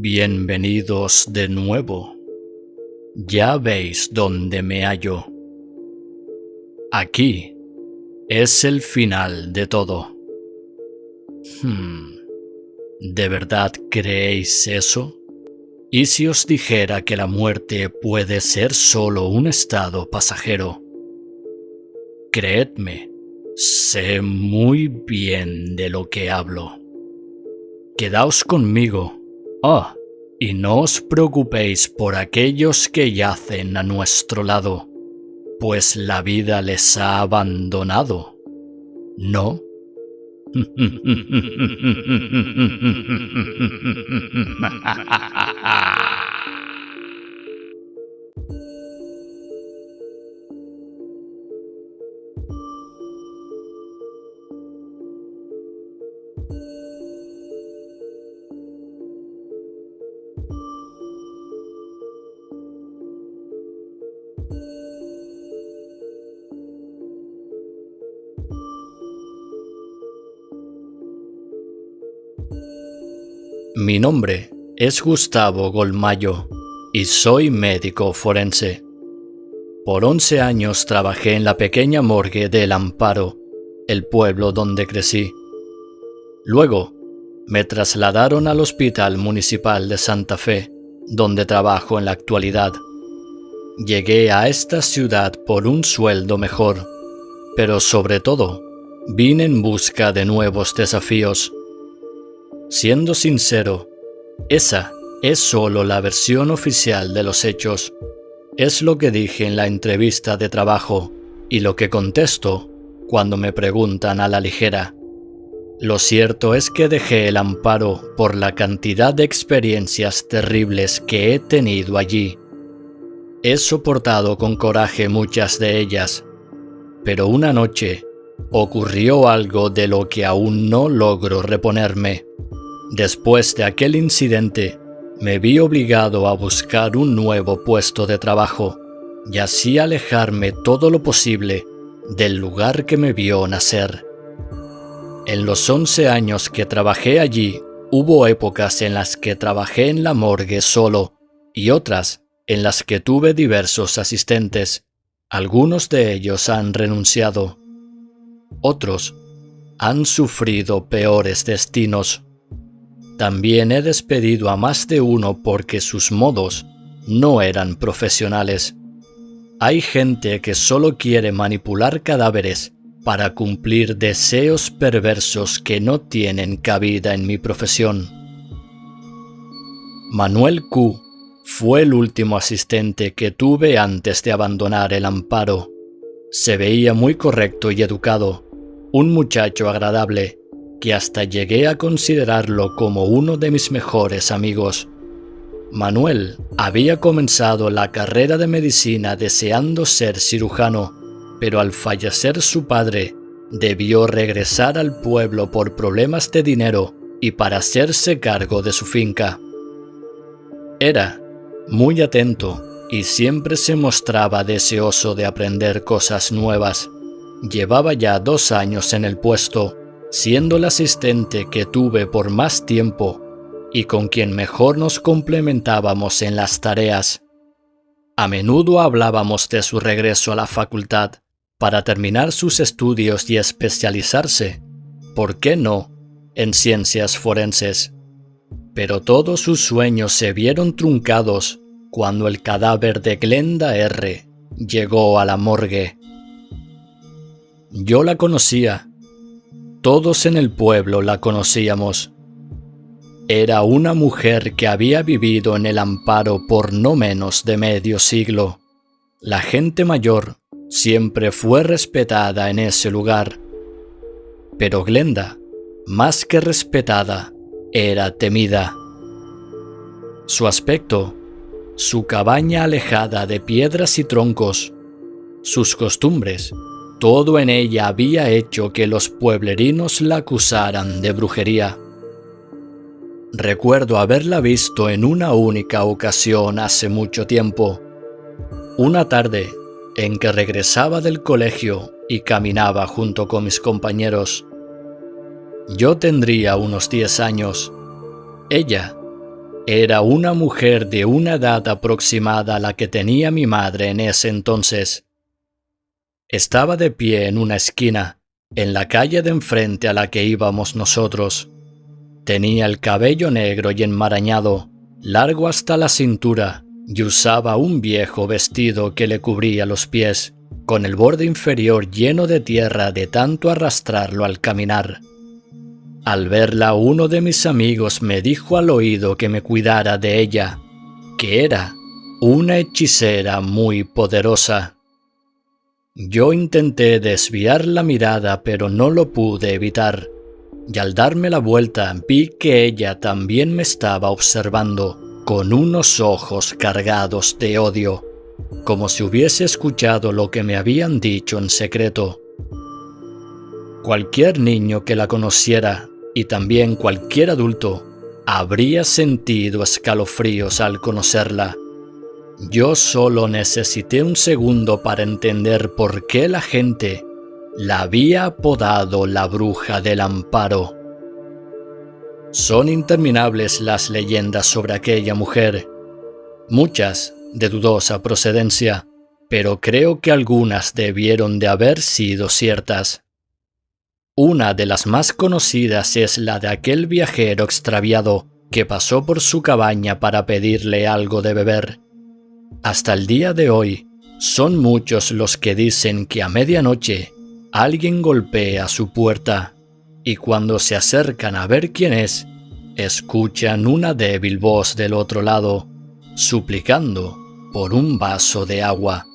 Bienvenidos de nuevo. Ya veis dónde me hallo. Aquí es el final de todo. ¿De verdad creéis eso? ¿Y si os dijera que la muerte puede ser solo un estado pasajero? Creedme, sé muy bien de lo que hablo. Quedaos conmigo. Y no os preocupéis por aquellos que yacen a nuestro lado, pues la vida les ha abandonado, ¿no? Mi nombre es Gustavo Golmayo y soy médico forense. Por 11 años trabajé en la pequeña morgue de El Amparo, el pueblo donde crecí. Luego, me trasladaron al Hospital Municipal de Santa Fe, donde trabajo en la actualidad. Llegué a esta ciudad por un sueldo mejor, pero sobre todo, vine en busca de nuevos desafíos. Siendo sincero, esa es solo la versión oficial de los hechos. Es lo que dije en la entrevista de trabajo y lo que contesto cuando me preguntan a la ligera. Lo cierto es que dejé El Amparo por la cantidad de experiencias terribles que he tenido allí. He soportado con coraje muchas de ellas, pero una noche ocurrió algo de lo que aún no logro reponerme. Después de aquel incidente, me vi obligado a buscar un nuevo puesto de trabajo y así alejarme todo lo posible del lugar que me vio nacer. En los 11 años que trabajé allí, hubo épocas en las que trabajé en la morgue solo y otras en las que tuve diversos asistentes. Algunos de ellos han renunciado. Otros han sufrido peores destinos. También he despedido a más de uno porque sus modos no eran profesionales. Hay gente que solo quiere manipular cadáveres para cumplir deseos perversos que no tienen cabida en mi profesión. Manuel Q. fue el último asistente que tuve antes de abandonar El Amparo. Se veía muy correcto y educado, un muchacho agradable, que hasta llegué a considerarlo como uno de mis mejores amigos. Manuel había comenzado la carrera de medicina deseando ser cirujano, pero al fallecer su padre, debió regresar al pueblo por problemas de dinero y para hacerse cargo de su finca. Era muy atento y siempre se mostraba deseoso de aprender cosas nuevas. Llevaba ya 2 años en el puesto, siendo el asistente que tuve por más tiempo y con quien mejor nos complementábamos en las tareas. A menudo hablábamos de su regreso a la facultad para terminar sus estudios y especializarse, ¿por qué no?, en ciencias forenses. Pero todos sus sueños se vieron truncados cuando el cadáver de Glenda R. llegó a la morgue. Yo la conocía. Todos en el pueblo la conocíamos. Era una mujer que había vivido en El Amparo por no menos de medio siglo. La gente mayor siempre fue respetada en ese lugar. Pero Glenda, más que respetada, era temida. Su aspecto, su cabaña alejada de piedras y troncos, sus costumbres, todo en ella había hecho que los pueblerinos la acusaran de brujería. Recuerdo haberla visto en una única ocasión hace mucho tiempo. Una tarde en que regresaba del colegio y caminaba junto con mis compañeros. Yo tendría unos 10 años. Ella Era una mujer de una edad aproximada a la que tenía mi madre en ese entonces. Estaba de pie en una esquina, en la calle de enfrente a la que íbamos nosotros. Tenía el cabello negro y enmarañado, largo hasta la cintura, y usaba un viejo vestido que le cubría los pies, con el borde inferior lleno de tierra de tanto arrastrarlo al caminar. Al verla, uno de mis amigos me dijo al oído que me cuidara de ella, que era una hechicera muy poderosa. Yo intenté desviar la mirada, pero no lo pude evitar, y al darme la vuelta vi que ella también me estaba observando con unos ojos cargados de odio, como si hubiese escuchado lo que me habían dicho en secreto. Cualquier niño que la conociera, y también cualquier adulto, habría sentido escalofríos al conocerla. Yo solo necesité un segundo para entender por qué la gente la había apodado la Bruja del Amparo. Son interminables las leyendas sobre aquella mujer, muchas de dudosa procedencia, pero creo que algunas debieron de haber sido ciertas. Una de las más conocidas es la de aquel viajero extraviado que pasó por su cabaña para pedirle algo de beber. Hasta el día de hoy, son muchos los que dicen que a medianoche alguien golpea su puerta y cuando se acercan a ver quién es, escuchan una débil voz del otro lado, suplicando por un vaso de agua.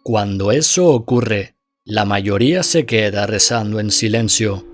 Cuando eso ocurre, la mayoría se queda rezando en silencio,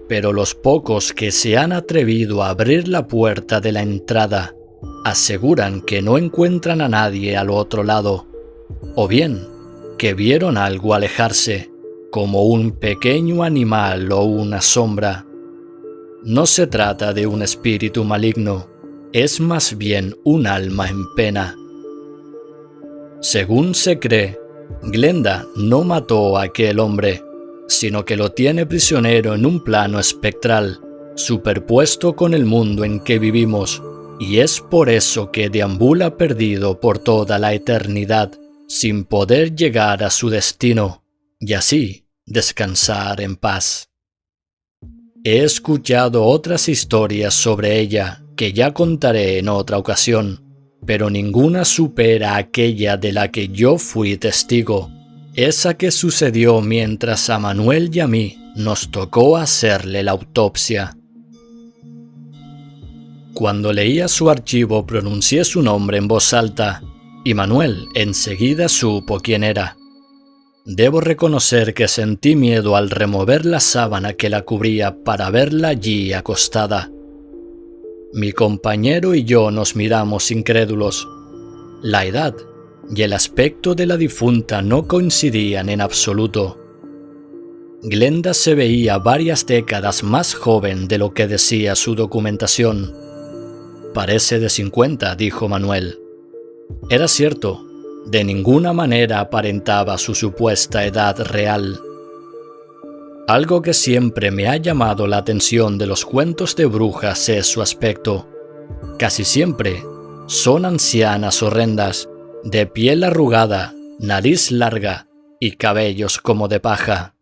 pero los pocos que se han atrevido a abrir la puerta de la entrada aseguran que no encuentran a nadie al otro lado, o bien que vieron algo alejarse, como un pequeño animal o una sombra. No se trata de un espíritu maligno, es más bien un alma en pena. Según se cree, Glenda no mató a aquel hombre, sino que lo tiene prisionero en un plano espectral, superpuesto con el mundo en que vivimos, y es por eso que deambula perdido por toda la eternidad, sin poder llegar a su destino, y así descansar en paz. He escuchado otras historias sobre ella que ya contaré en otra ocasión, pero ninguna supera aquella de la que yo fui testigo, esa que sucedió mientras a Manuel y a mí nos tocó hacerle la autopsia. Cuando leía su archivo pronuncié su nombre en voz alta, y Manuel enseguida supo quién era. Debo reconocer que sentí miedo al remover la sábana que la cubría para verla allí acostada. Mi compañero y yo nos miramos incrédulos. La edad y el aspecto de la difunta no coincidían en absoluto. Glenda se veía varias décadas más joven de lo que decía su documentación. «Parece de 50», dijo Manuel. Era cierto, de ninguna manera aparentaba su supuesta edad real. Algo que siempre me ha llamado la atención de los cuentos de brujas es su aspecto. Casi siempre son ancianas horrendas, de piel arrugada, nariz larga y cabellos como de paja.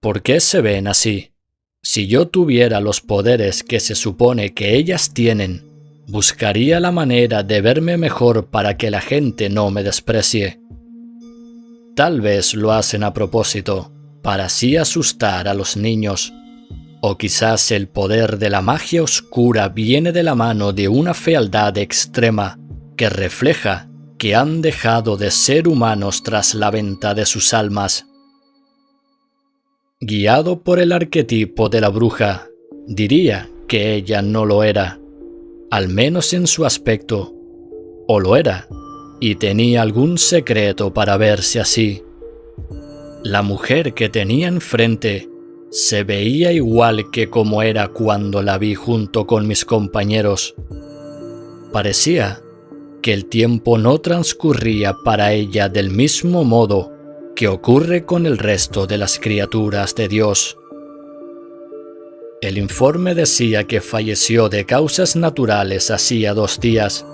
¿Por qué se ven así? Si yo tuviera los poderes que se supone que ellas tienen, buscaría la manera de verme mejor para que la gente no me desprecie. Tal vez lo hacen a propósito, para así asustar a los niños. O quizás el poder de la magia oscura viene de la mano de una fealdad extrema que refleja que han dejado de ser humanos tras la venta de sus almas. Guiado por el arquetipo de la bruja, diría que ella no lo era, al menos en su aspecto, o lo era, y tenía algún secreto para verse así. La mujer que tenía enfrente se veía igual que como era cuando la vi junto con mis compañeros. Parecía que el tiempo no transcurría para ella del mismo modo que ocurre con el resto de las criaturas de Dios. El informe decía que falleció de causas naturales hacía 2 días.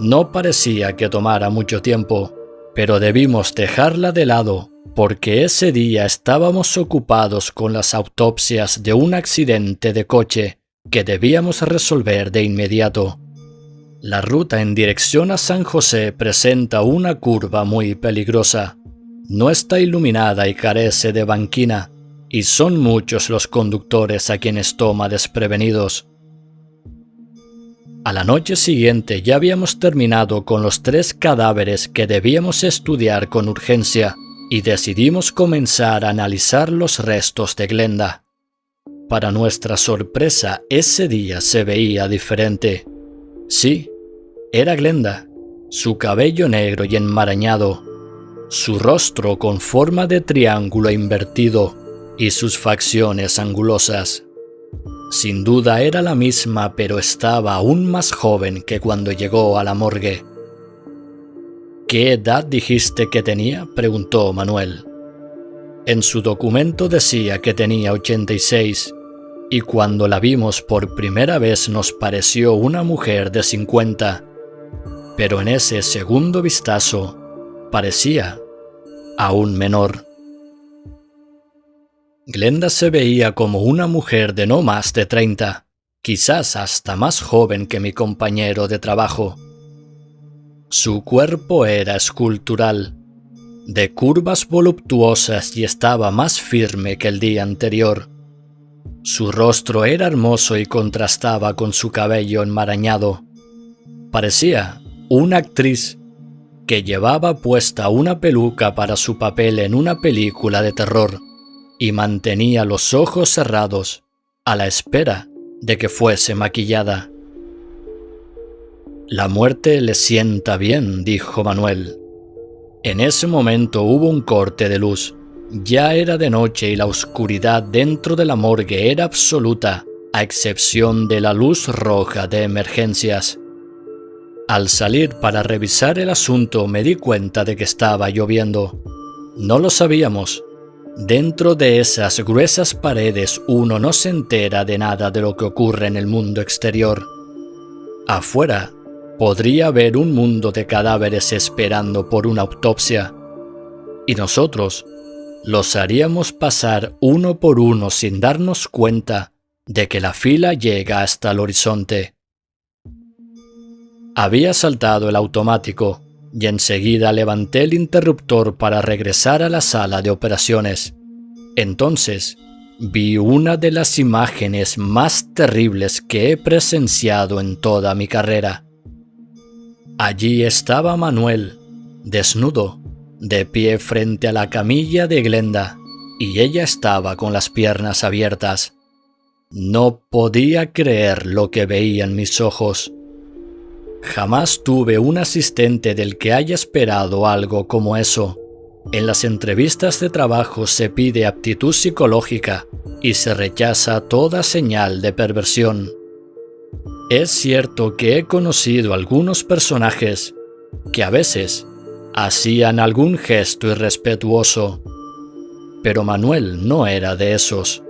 No parecía que tomara mucho tiempo, pero debimos dejarla de lado porque ese día estábamos ocupados con las autopsias de un accidente de coche que debíamos resolver de inmediato. La ruta en dirección a San José presenta una curva muy peligrosa. No está iluminada y carece de banquina, y son muchos los conductores a quienes toma desprevenidos. A la noche siguiente ya habíamos terminado con los 3 cadáveres que debíamos estudiar con urgencia y decidimos comenzar a analizar los restos de Glenda. Para nuestra sorpresa, ese día se veía diferente. Sí, era Glenda, su cabello negro y enmarañado, su rostro con forma de triángulo invertido y sus facciones angulosas. Sin duda era la misma, pero estaba aún más joven que cuando llegó a la morgue. ¿Qué edad dijiste que tenía?, preguntó Manuel. En su documento decía que tenía 86, y cuando la vimos por primera vez nos pareció una mujer de 50, pero en ese segundo vistazo parecía aún menor. Glenda se veía como una mujer de no más de 30, quizás hasta más joven que mi compañero de trabajo. Su cuerpo era escultural, de curvas voluptuosas y estaba más firme que el día anterior. Su rostro era hermoso y contrastaba con su cabello enmarañado. Parecía una actriz que llevaba puesta una peluca para su papel en una película de terror y mantenía los ojos cerrados a la espera de que fuese maquillada. «La muerte le sienta bien», dijo Manuel. En ese momento hubo un corte de luz. Ya era de noche y la oscuridad dentro de la morgue era absoluta, a excepción de la luz roja de emergencias. Al salir para revisar el asunto me di cuenta de que estaba lloviendo. No lo sabíamos. Dentro de esas gruesas paredes uno no se entera de nada de lo que ocurre en el mundo exterior. Afuera podría haber un mundo de cadáveres esperando por una autopsia, y nosotros los haríamos pasar uno por uno sin darnos cuenta de que la fila llega hasta el horizonte. Había saltado el automático y enseguida levanté el interruptor para regresar a la sala de operaciones. Entonces vi una de las imágenes más terribles que he presenciado en toda mi carrera. Allí estaba Manuel, desnudo, de pie frente a la camilla de Glenda, y ella estaba con las piernas abiertas. No podía creer lo que veían mis ojos. Jamás tuve un asistente del que haya esperado algo como eso. En las entrevistas de trabajo se pide aptitud psicológica y se rechaza toda señal de perversión. Es cierto que he conocido algunos personajes que a veces hacían algún gesto irrespetuoso, pero Manuel no era de esos.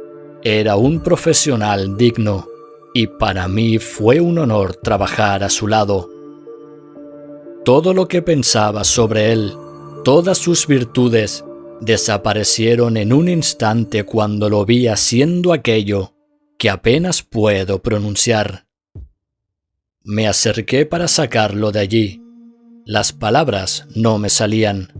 Era un profesional digno. Y para mí fue un honor trabajar a su lado. Todo lo que pensaba sobre él, todas sus virtudes, desaparecieron en un instante cuando lo vi haciendo aquello que apenas puedo pronunciar. Me acerqué para sacarlo de allí. Las palabras no me salían.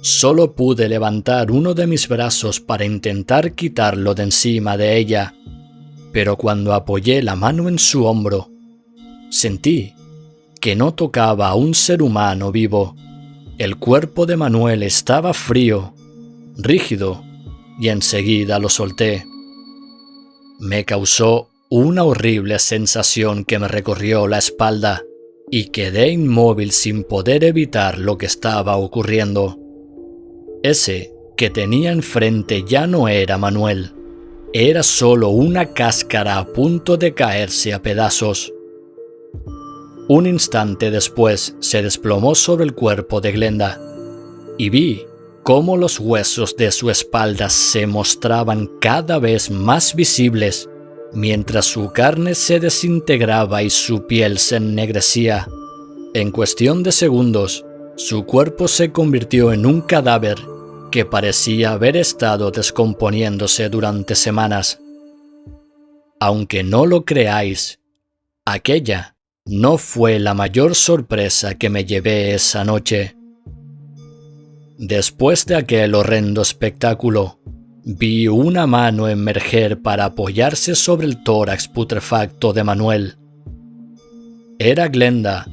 Solo pude levantar uno de mis brazos para intentar quitarlo de encima de ella. Pero cuando apoyé la mano en su hombro, sentí que no tocaba a un ser humano vivo. El cuerpo de Manuel estaba frío, rígido, y enseguida lo solté. Me causó una horrible sensación que me recorrió la espalda y quedé inmóvil sin poder evitar lo que estaba ocurriendo. Ese que tenía enfrente ya no era Manuel. Era solo una cáscara a punto de caerse a pedazos. Un instante después se desplomó sobre el cuerpo de Glenda y vi cómo los huesos de su espalda se mostraban cada vez más visibles mientras su carne se desintegraba y su piel se ennegrecía. En cuestión de segundos, su cuerpo se convirtió en un cadáver que parecía haber estado descomponiéndose durante semanas. Aunque no lo creáis, aquella no fue la mayor sorpresa que me llevé esa noche. Después de aquel horrendo espectáculo, vi una mano emerger para apoyarse sobre el tórax putrefacto de Manuel. Era Glenda,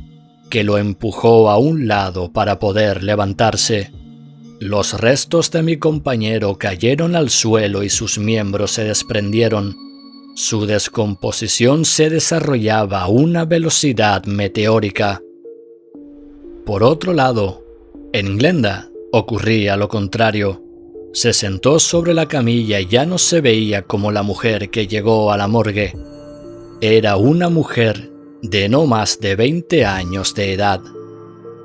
que lo empujó a un lado para poder levantarse. Los restos de mi compañero cayeron al suelo y sus miembros se desprendieron. Su descomposición se desarrollaba a una velocidad meteórica. Por otro lado, en Glenda ocurría lo contrario. Se sentó sobre la camilla y ya no se veía como la mujer que llegó a la morgue. Era una mujer de no más de 20 años de edad.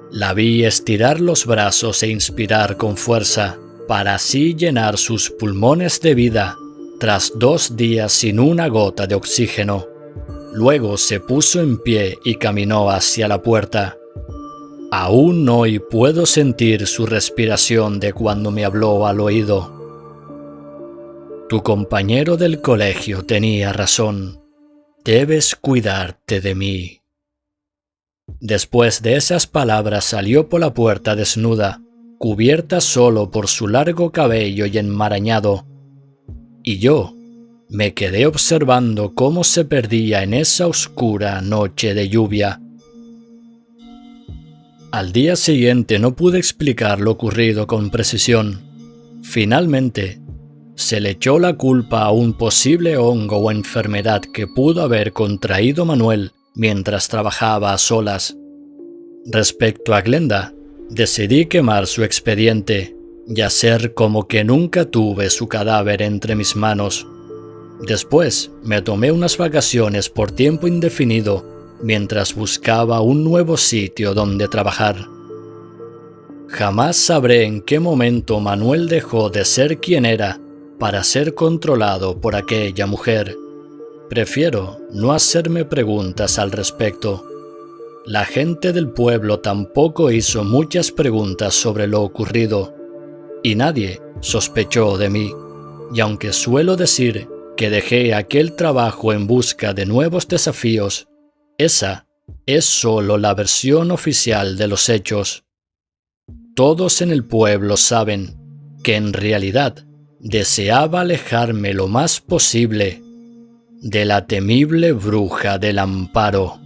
La vi estirar los brazos e inspirar con fuerza, para así llenar sus pulmones de vida, tras 2 días sin una gota de oxígeno. Luego se puso en pie y caminó hacia la puerta. Aún hoy puedo sentir su respiración de cuando me habló al oído. Tu compañero del colegio tenía razón. Debes cuidarte de mí. Después de esas palabras salió por la puerta desnuda, cubierta solo por su largo cabello y enmarañado. Y yo me quedé observando cómo se perdía en esa oscura noche de lluvia. Al día siguiente no pude explicar lo ocurrido con precisión. Finalmente, se le echó la culpa a un posible hongo o enfermedad que pudo haber contraído Manuel mientras trabajaba a solas. Respecto a Glenda, decidí quemar su expediente y hacer como que nunca tuve su cadáver entre mis manos. Después, me tomé unas vacaciones por tiempo indefinido mientras buscaba un nuevo sitio donde trabajar. Jamás sabré en qué momento Manuel dejó de ser quien era para ser controlado por aquella mujer. Prefiero no hacerme preguntas al respecto. La gente del pueblo tampoco hizo muchas preguntas sobre lo ocurrido, y nadie sospechó de mí. Y aunque suelo decir que dejé aquel trabajo en busca de nuevos desafíos, esa es solo la versión oficial de los hechos. Todos en el pueblo saben que en realidad deseaba alejarme lo más posible de la temible bruja del Amparo.